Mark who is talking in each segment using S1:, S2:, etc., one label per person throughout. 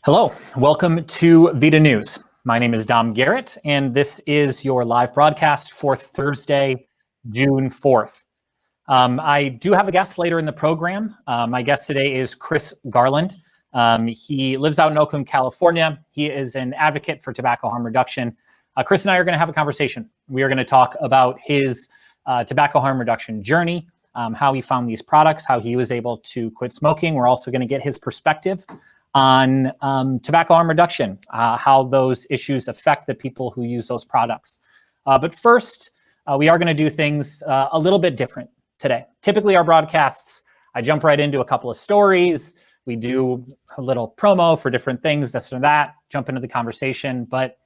S1: Hello, welcome to VIDA News. My name is Dom Garrett, and this is your live broadcast for Thursday, June 4th. I do have a guest later in the program. My guest today is Chris Garland. He lives out in Oakland, California. He is an advocate for tobacco harm reduction. Chris and I are going to have a conversation. We are going to talk about his tobacco harm reduction journey, how he found these products, how he was able to quit smoking. We're also going to get his perspective on tobacco harm reduction, how those issues affect the people who use those products. But first, we are going to do things a little bit different today. Typically, our broadcasts, I jump right into a couple of stories. We do a little promo for different things, this or that, jump into the conversation. But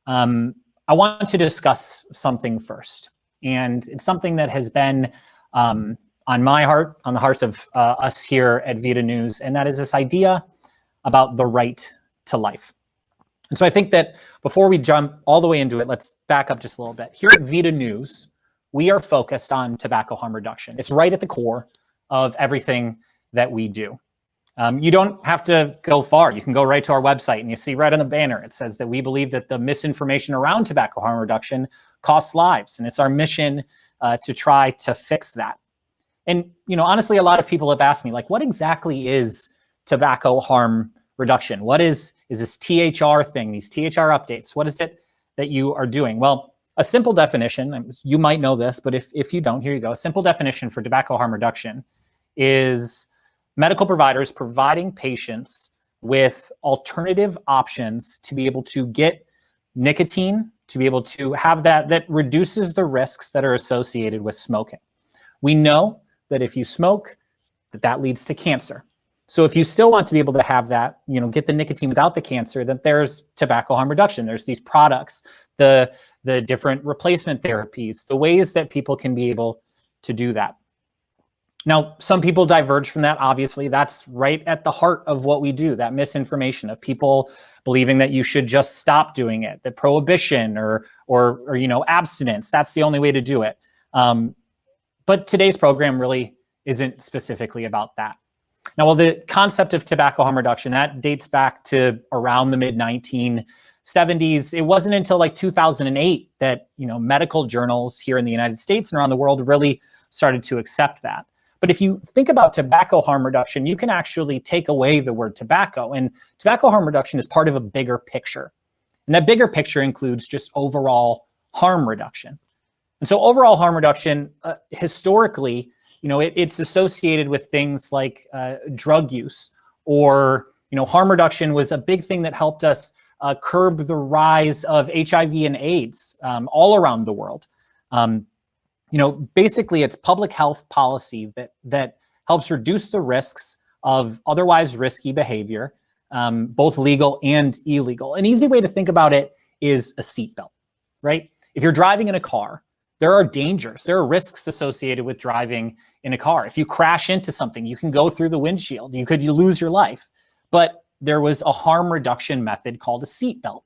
S1: I want to discuss something first. And it's something that has been on my heart, on the hearts of us here at VIDA News, and that is this idea about the right to life. And so I think that before we jump all the way into it, let's back up just a little bit. Here at VIDA News, we are focused on tobacco harm reduction. It's right at the core of everything that we do. You don't have to go far. You can go right to our website and you see right on the banner, it says that we believe that the misinformation around tobacco harm reduction costs lives. And it's our mission to try to fix that. And, honestly, a lot of people have asked me, like, what exactly is tobacco harm reduction? What is this THR thing, these THR updates? What is it that you are doing? Well, a simple definition, you might know this, but if you don't, here you go. A simple definition for tobacco harm reduction is medical providers providing patients with alternative options to be able to get nicotine, to be able to have that reduces the risks that are associated with smoking. We know that if you smoke, that leads to cancer. So if you still want to be able to have that, get the nicotine without the cancer, then there's tobacco harm reduction. There's these products, the different replacement therapies, the ways that people can be able to do that. Now, some people diverge from that. Obviously, that's right at the heart of what we do, that misinformation of people believing that you should just stop doing it, that prohibition or abstinence, that's the only way to do it. But today's program really isn't specifically about that. Now, while the concept of tobacco harm reduction, that dates back to around the mid-1970s. It wasn't until like 2008 that, medical journals here in the United States and around the world really started to accept that. But if you think about tobacco harm reduction, you can actually take away the word tobacco. And tobacco harm reduction is part of a bigger picture. And that bigger picture includes just overall harm reduction. And so overall harm reduction, historically, it's associated with things like drug use, or, harm reduction was a big thing that helped us curb the rise of HIV and AIDS all around the world. Basically it's public health policy that helps reduce the risks of otherwise risky behavior, both legal and illegal. An easy way to think about it is a seatbelt, right? If you're driving in a car, there are dangers, there are risks associated with driving in a car. If you crash into something, you can go through the windshield, you lose your life. But there was a harm reduction method called a seatbelt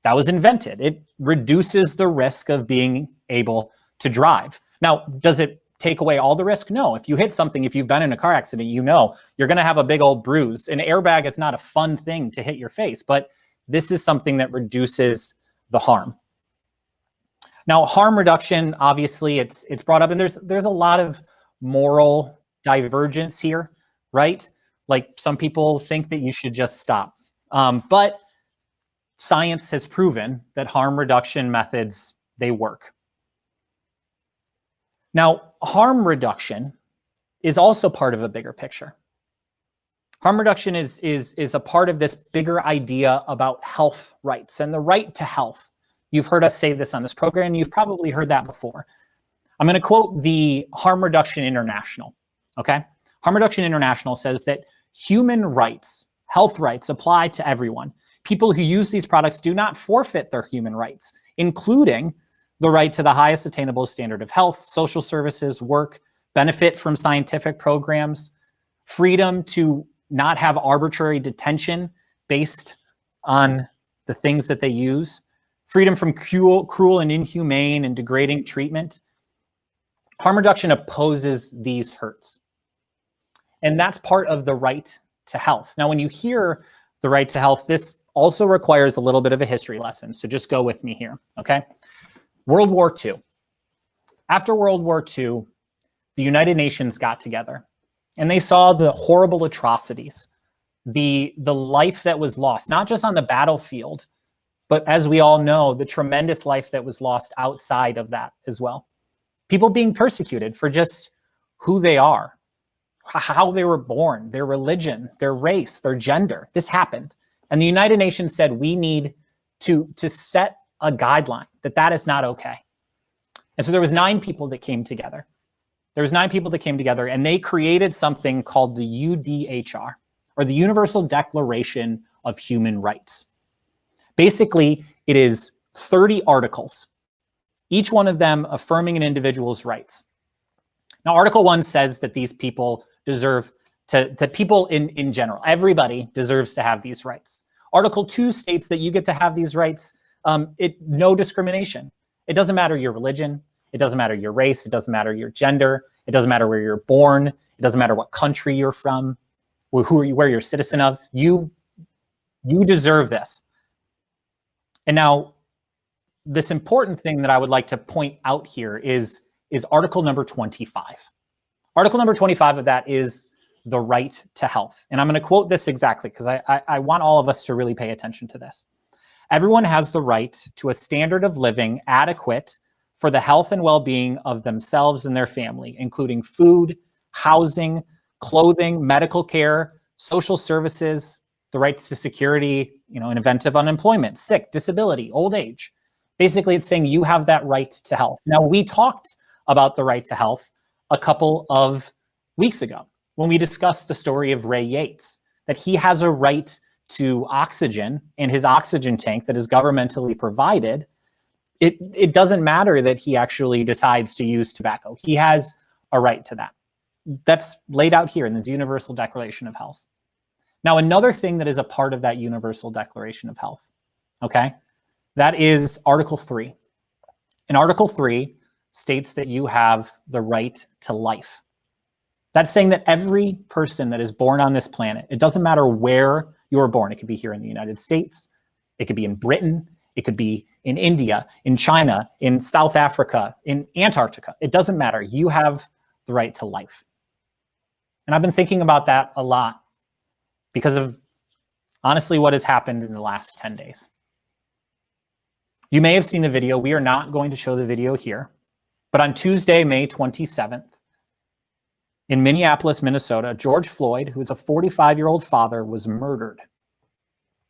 S1: that was invented. It reduces the risk of being able to drive. Now, does it take away all the risk? No. If you hit something, if you've been in a car accident, you're going to have a big old bruise. An airbag is not a fun thing to hit your face, but this is something that reduces the harm. Now, harm reduction, obviously, it's brought up, and there's a lot of moral divergence here, right? Like, some people think that you should just stop. But science has proven that harm reduction methods, they work. Now, harm reduction is also part of a bigger picture. Harm reduction is a part of this bigger idea about health rights and the right to health. You've heard us say this on this program. You've probably heard that before. I'm going to quote the Harm Reduction International, okay? Harm Reduction International says that human rights, health rights, apply to everyone. People who use these products do not forfeit their human rights, including the right to the highest attainable standard of health, social services, work, benefit from scientific programs, freedom to not have arbitrary detention based on the things that they use, freedom from cruel and inhumane and degrading treatment. Harm reduction opposes these hurts. And that's part of the right to health. Now, when you hear the right to health. This also requires a little bit of a history lesson, so just go with me here, okay? World War II. After World War II, the United Nations got together and they saw the horrible atrocities, the life that was lost, not just on the battlefield, but as we all know, the tremendous life that was lost outside of that as well. People being persecuted for just who they are, how they were born, their religion, their race, their gender. This happened. And the United Nations said, we need to set a guideline that is not okay. And so there was 9 people that came together. There was 9 people that came together and they created something called the UDHR, or the Universal Declaration of Human Rights. Basically, it is 30 articles, each one of them affirming an individual's rights. Now, Article 1 says that these people deserve to people in general, everybody deserves to have these rights. Article 2 states that you get to have these rights, no discrimination. It doesn't matter your religion, it doesn't matter your race, it doesn't matter your gender, it doesn't matter where you're born, it doesn't matter what country you're from, where you're a citizen of. You deserve this. And now, this important thing that I would like to point out here is article number 25. Article number 25 of that is the right to health. And I'm going to quote this exactly because I want all of us to really pay attention to this. Everyone has the right to a standard of living adequate for the health and well-being of themselves and their family, including food, housing, clothing, medical care, social services, the rights to security, in event of unemployment, sick, disability, old age. Basically, it's saying you have that right to health. Now, we talked about the right to health a couple of weeks ago when we discussed the story of Ray Yates, that he has a right to oxygen in his oxygen tank that is governmentally provided. It doesn't matter that he actually decides to use tobacco. He has a right to that. That's laid out here in the Universal Declaration of Health. Now, another thing that is a part of that Universal Declaration of Health, okay, that is Article 3. And Article 3 states that you have the right to life. That's saying that every person that is born on this planet, it doesn't matter where you were born. It could be here in the United States. It could be in Britain. It could be in India, in China, in South Africa, in Antarctica. It doesn't matter. You have the right to life. And I've been thinking about that a lot because of, honestly, what has happened in the last 10 days. You may have seen the video. We are not going to show the video here. But on Tuesday, May 27th, in Minneapolis, Minnesota, George Floyd, who is a 45-year-old father, was murdered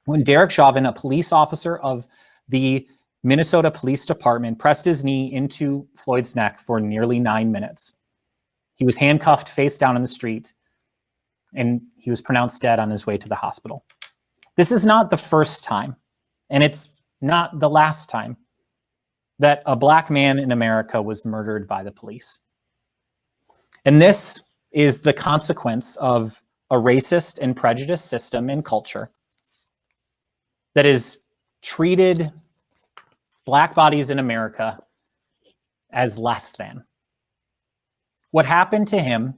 S1: when Derek Chauvin, a police officer of the Minnesota Police Department, pressed his knee into Floyd's neck for nearly 9 minutes. He was handcuffed face down in the street, and he was pronounced dead on his way to the hospital. This is not the first time, and it's not the last time that a Black man in America was murdered by the police. And this is the consequence of a racist and prejudiced system and culture that has treated Black bodies in America as less than. What happened to him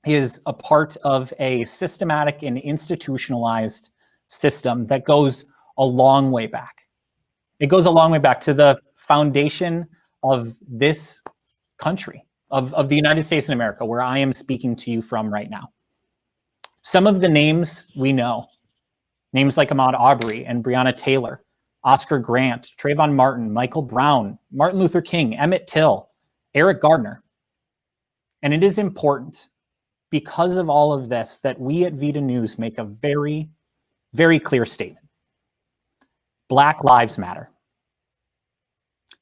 S1: is a part of a systematic and institutionalized system that goes a long way back. It goes a long way back to the foundation of this country, of the United States of America, where I am speaking to you from right now. Some of the names we know, names like Ahmaud Arbery and Breonna Taylor, Oscar Grant, Trayvon Martin, Michael Brown, Martin Luther King, Emmett Till, Eric Gardner. And it is important, because of all of this, that we at VIDA News make a very, very clear statement. Black lives matter.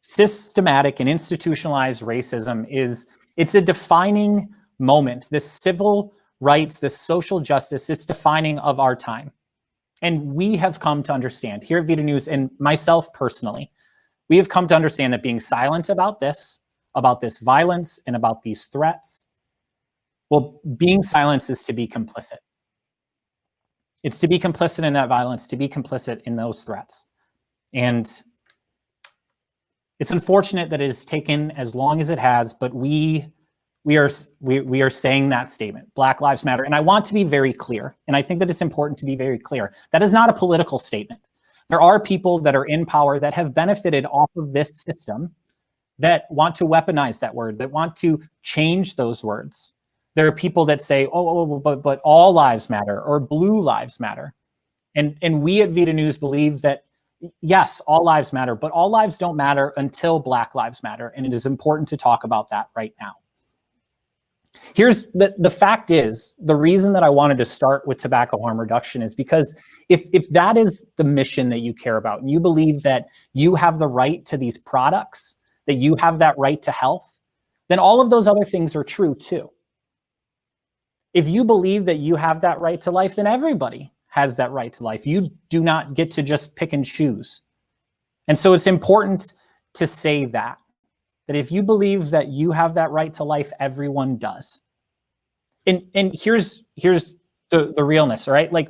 S1: Systematic and institutionalized racism it's a defining moment. This civil rights, this social justice, it's defining of our time. And we have come to understand here at VIDA News, and myself personally, we have come to understand that being silent about this violence and about these threats, well, being silent is to be complicit. It's to be complicit in that violence, to be complicit in those threats. And it's unfortunate that it has taken as long as it has, but we we are saying that statement, Black Lives Matter. And I want to be very clear, and I think that it's important to be very clear. That is not a political statement. There are people that are in power that have benefited off of this system that want to weaponize that word, that want to change those words. There are people that say, but all lives matter, or blue lives matter. And we at VIDA News believe that, yes, all lives matter, but all lives don't matter until Black Lives Matter. And it is important to talk about that right now. Here's the fact is, the reason that I wanted to start with tobacco harm reduction is because if that is the mission that you care about, and you believe that you have the right to these products, that you have that right to health, then all of those other things are true too. If you believe that you have that right to life, then everybody has that right to life. You do not get to just pick and choose. And so it's important to say that if you believe that you have that right to life, everyone does. And here's the realness, right? Like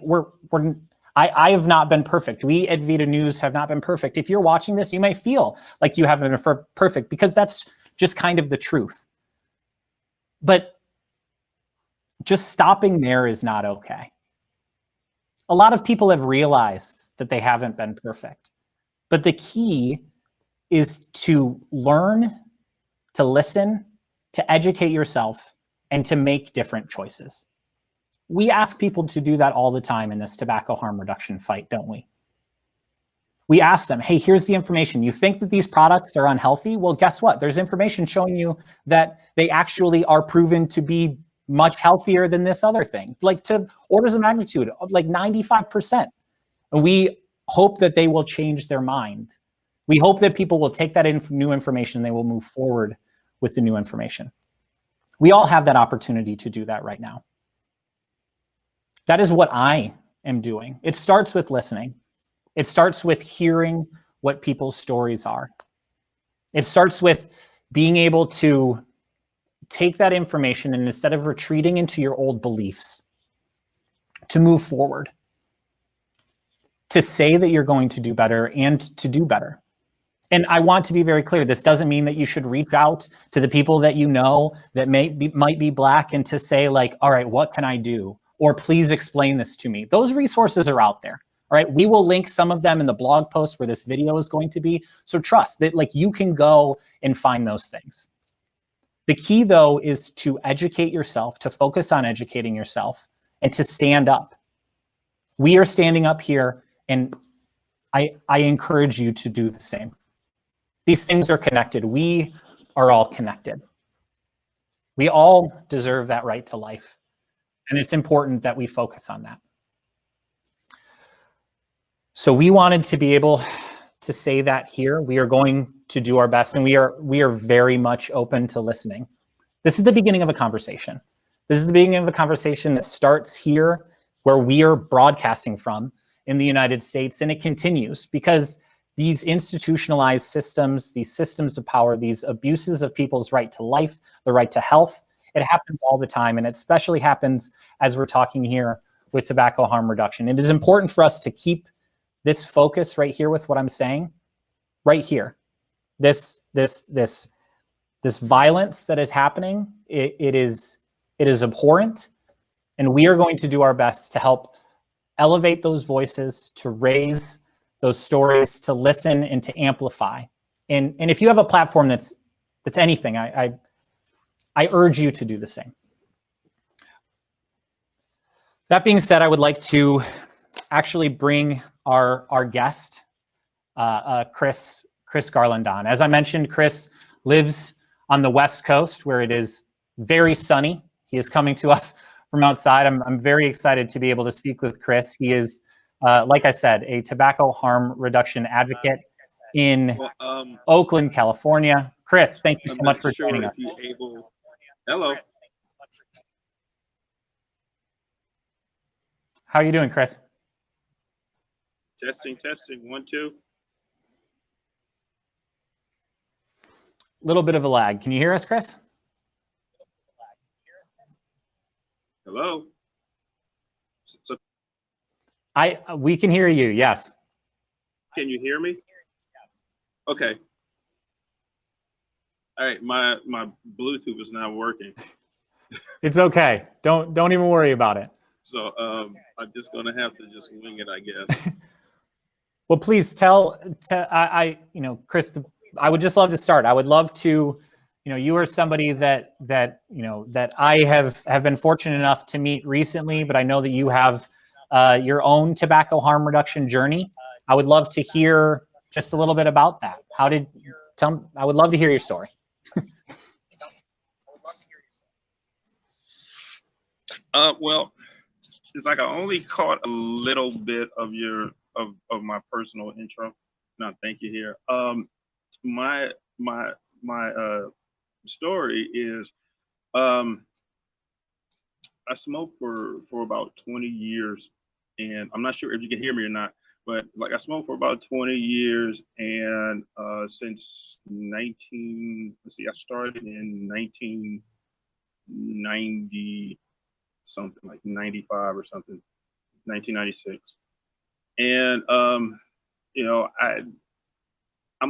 S1: I have not been perfect. We at VIDA News have not been perfect. If you're watching this, you may feel like you haven't been perfect, because that's just kind of the truth. But just stopping there is not okay. A lot of people have realized that they haven't been perfect. But the key is to learn, to listen, to educate yourself, and to make different choices. We ask people to do that all the time in this tobacco harm reduction fight, don't we? We ask them, hey, here's the information. You think that these products are unhealthy? Well, guess what? There's information showing you that they actually are proven to be much healthier than this other thing, like to orders of magnitude, like 95%. And we hope that they will change their mind. We hope that people will take that new information and they will move forward with the new information. We all have that opportunity to do that right now. That is what I am doing. It starts with listening. It starts with hearing what people's stories are. It starts with being able to take that information, and instead of retreating into your old beliefs, to move forward, to say that you're going to do better and to do better. And I want to be very clear, this doesn't mean that you should reach out to the people that you know that might be Black and to say like, all right, what can I do? Or please explain this to me. Those resources are out there. All right, we will link some of them in the blog post where this video is going to be. So trust that like you can go and find those things. The key though is to educate yourself, to focus on educating yourself, and to stand up. We are standing up here, and I encourage you to do the same. These things are connected. We are all connected. We all deserve that right to life. And it's important that we focus on that. So we wanted to be able to say that here. We are going to do our best, and we are very much open to listening. This is the beginning of a conversation. This is the beginning of a conversation that starts here where we are broadcasting from in the United States, and it continues because these institutionalized systems, these systems of power, these abuses of people's right to life, the right to health, it happens all the time, and it especially happens as we're talking here with tobacco harm reduction. It is important for us to keep this focus right here with what I'm saying, right here. This violence that is happening, it is abhorrent, and we are going to do our best to help elevate those voices, to raise those stories, to listen and to amplify. And if you have a platform that's anything, I urge you to do the same. That being said, I would like to actually bring our guest, Chris Garland, on. As I mentioned, Chris lives on the West Coast where it is very sunny. He is coming to us from outside. I'm very excited to be able to speak with Chris. He is, like I said, a tobacco harm reduction advocate in Oakland, California. Chris, thank you so much for joining us.
S2: Hello.
S1: How are you doing, Chris?
S2: Testing, 1, 2.
S1: Little bit of a lag. Can you hear us, Chris?
S2: Hello. So,
S1: we can hear you. Yes.
S2: can you hear me? Okay. All right, my Bluetooth is not working,
S1: It's okay. Don't even worry about it.
S2: so I'm just gonna have to just wing it, I guess.
S1: Well, please tell, Chris, I would just love to start. I would love to, you are somebody that I have been fortunate enough to meet recently, but I know that you have your own tobacco harm reduction journey. I would love to hear just a little bit about that. I would love to hear your story.
S2: Well, it's like I only caught a little bit of my personal intro. No, thank you here. My story is I smoked for about 20 years, and I'm not sure if you can hear me or not, but like I smoked for about 20 years, and since I started in 1990 something, like 95 or something, 1996. And I'm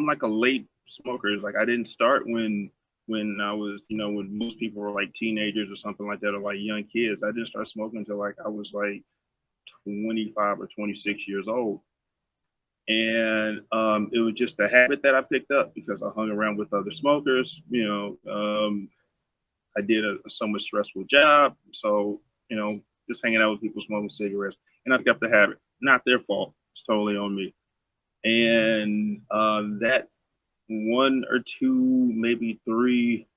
S2: like a late smoker. It's like I didn't start when I was, when most people were like teenagers or something like that, or like young kids. I didn't start smoking until like I was like 25 or 26 years old. And it was just a habit that I picked up because I hung around with other smokers. I did a somewhat stressful job, so just hanging out with people smoking cigarettes, and I picked up the habit. Not their fault. It's totally on me. And that one or two, maybe three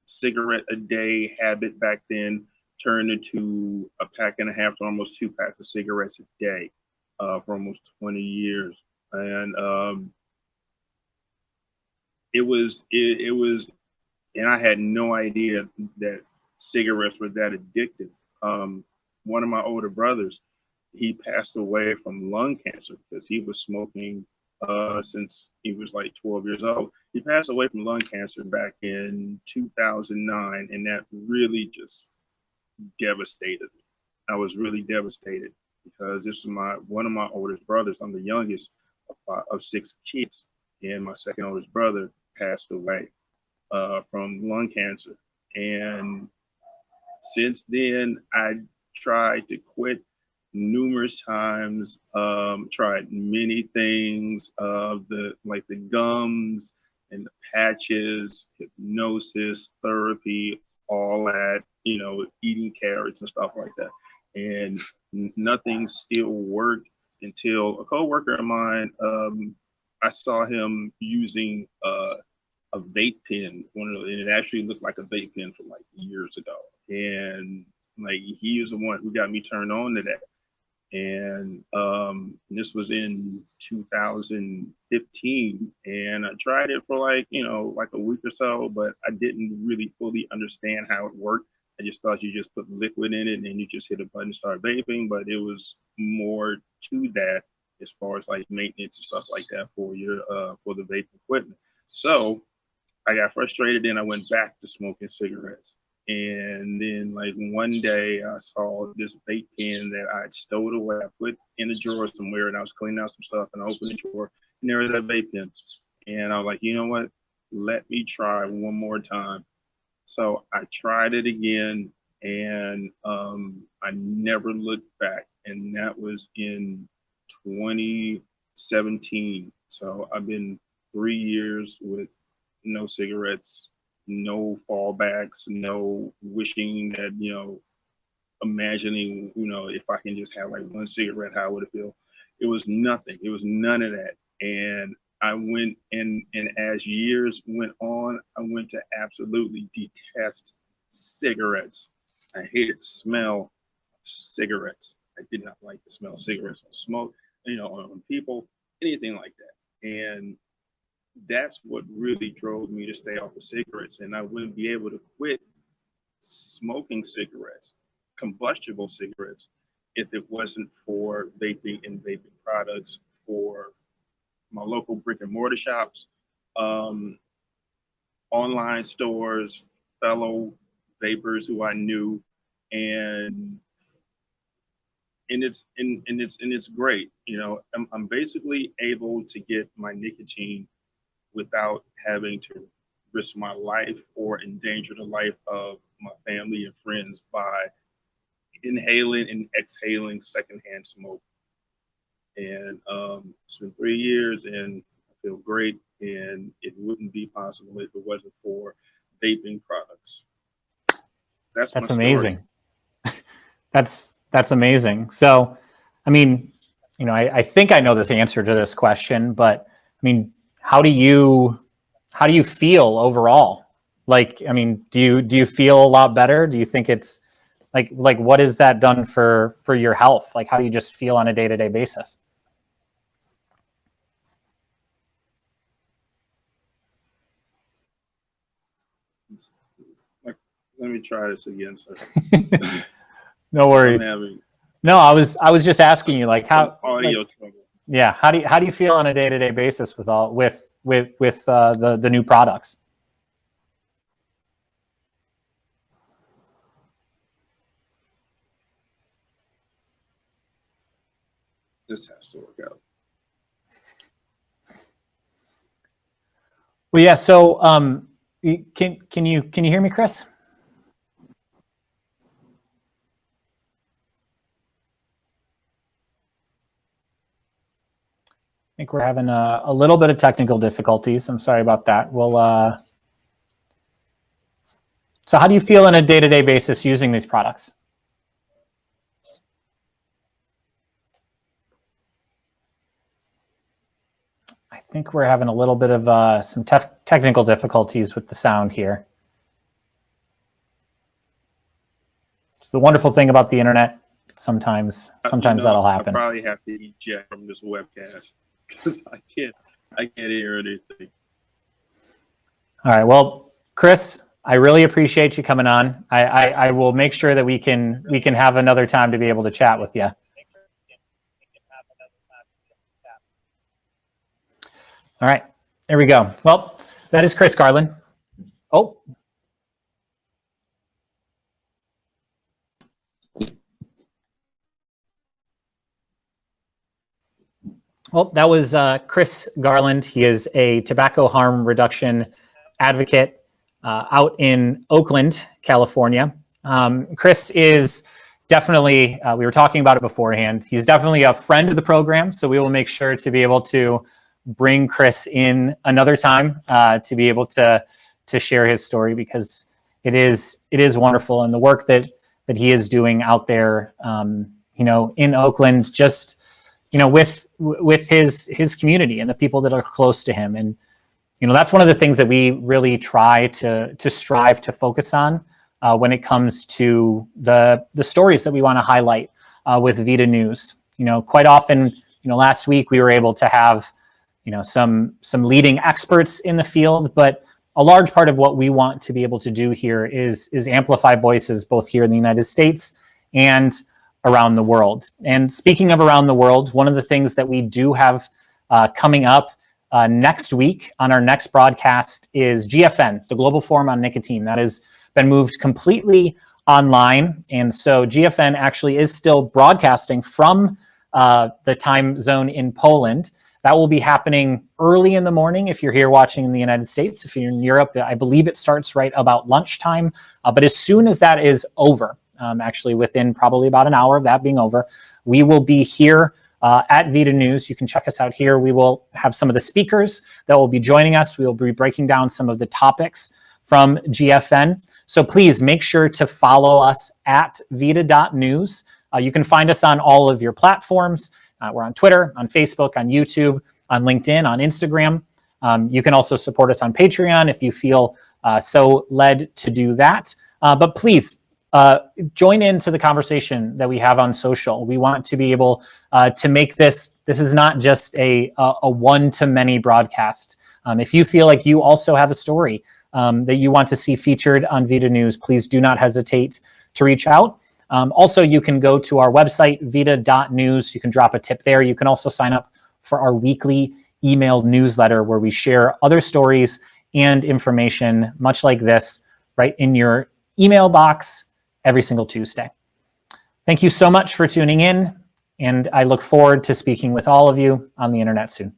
S2: cigarette a day habit back then turned into a pack and a half to almost 2 packs of cigarettes a day for almost 20 years. And it was, and I had no idea that cigarettes were that addictive. One of my older brothers, he passed away from lung cancer because he was smoking since he was like 12 years old. He passed away from lung cancer back in 2009, and that really just devastated me. I was really devastated because this is one of my oldest brothers. I'm the youngest of 6 kids, and my second oldest brother passed away from lung cancer. And since then, I tried to quit numerous times, tried many things, the gums and the patches, hypnosis, therapy, all that, eating carrots and stuff like that. And nothing still worked until a coworker of mine, I saw him using a vape pen, and it actually looked like a vape pen from like years ago. And like he is the one who got me turned on to that. And this was in 2015, and I tried it for like a week or so, but I didn't really fully understand how it worked. I just thought you just put liquid in it and then you just hit a button and start vaping, but it was more to that as far as like maintenance and stuff like that for the vape equipment. So I got frustrated and I went back to smoking cigarettes. And then like one day I saw this vape pen that I had stowed away. I put in a drawer somewhere, and I was cleaning out some stuff, and I opened the drawer and there was that vape pen. And I was like, you know what? Let me try one more time. So I tried it again, and I never looked back. And that was in 2017. So I've been 3 years with no cigarettes, no fallbacks, no wishing that, imagining, if I can just have like one cigarette, how would it feel? It was nothing. It was none of that. And I went and as years went on, I went to absolutely detest cigarettes. I hated the smell of cigarettes. I did not like the smell of cigarettes on smoke, on people, anything like that. And that's what really drove me to stay off of cigarettes. And I wouldn't be able to quit smoking cigarettes, combustible cigarettes, if it wasn't for vaping and vaping products for my local brick and mortar shops, online stores, fellow vapors who I knew, and it's great. I'm basically able to get my nicotine without having to risk my life or endanger the life of my family and friends by inhaling and exhaling secondhand smoke. And it's been 3 years and I feel great, and it wouldn't be possible if it wasn't for vaping products. That's
S1: amazing. That's amazing. So, I mean, you know, I think I know this answer to this question, but I mean, how do you feel overall? Like, I mean, do you feel a lot better? Do you think it's like what has that done for your health? Like, how do you just feel on a day-to-day basis?
S2: Let me try this again, sir.
S1: No worries. No, I was just asking you, like, how
S2: audio
S1: like,
S2: trouble.
S1: Yeah, how do you feel on a day-to-day basis with the new products?
S2: This has to work out.
S1: Well, yeah. So, can you hear me, Chris? I think we're having a little bit of technical difficulties. I'm sorry about that. We'll. So, how do you feel on a day-to-day basis using these products? I think we're having a little bit of some technical difficulties with the sound here. It's the wonderful thing about the internet. Sometimes that'll happen.
S2: I probably have to eject from this webcast because I can't hear anything.
S1: All right. Well, Chris, I really appreciate you coming on. I will make sure that we can have another time to be able to chat with you. All right, there we go. Well, that is Chris Garland. Oh. Well, that was Chris Garland. He is a tobacco harm reduction advocate out in Oakland, California. Chris is definitely, we were talking about it beforehand, he's definitely a friend of the program, so we will make sure to be able to bring Chris in another time to be able to share his story, because it is wonderful, and the work that he is doing out there, you know, in Oakland, just, you know, with his community and the people that are close to him. And, you know, that's one of the things that we really try to strive to focus on when it comes to the stories that we want to highlight with VIDA News. You know, quite often, you know, last week we were able to have, you know, some leading experts in the field, but a large part of what we want to be able to do here is amplify voices both here in the United States and around the world. And speaking of around the world, one of the things that we do have coming up next week on our next broadcast is GFN, the Global Forum on Nicotine. That has been moved completely online. And so GFN actually is still broadcasting from the time zone in Poland. That will be happening early in the morning if you're here watching in the United States. If you're in Europe, I believe it starts right about lunchtime. But as soon as that is over, actually within probably about an hour of that being over, we will be here at VIDA News. You can check us out here. We will have some of the speakers that will be joining us. We will be breaking down some of the topics from GFN. So please make sure to follow us at vida.news. You can find us on all of your platforms. We're on Twitter, on Facebook, on YouTube, on LinkedIn, on Instagram. You can also support us on Patreon if you feel so led to do that. But please join into the conversation that we have on social. We want to be able to make this is not just a one-to-many broadcast. If you feel like you also have a story that you want to see featured on VIDA News, please do not hesitate to reach out. Also, you can go to our website, vida.news. You can drop a tip there. You can also sign up for our weekly email newsletter where we share other stories and information much like this right in your email box every single Tuesday. Thank you so much for tuning in, and I look forward to speaking with all of you on the internet soon.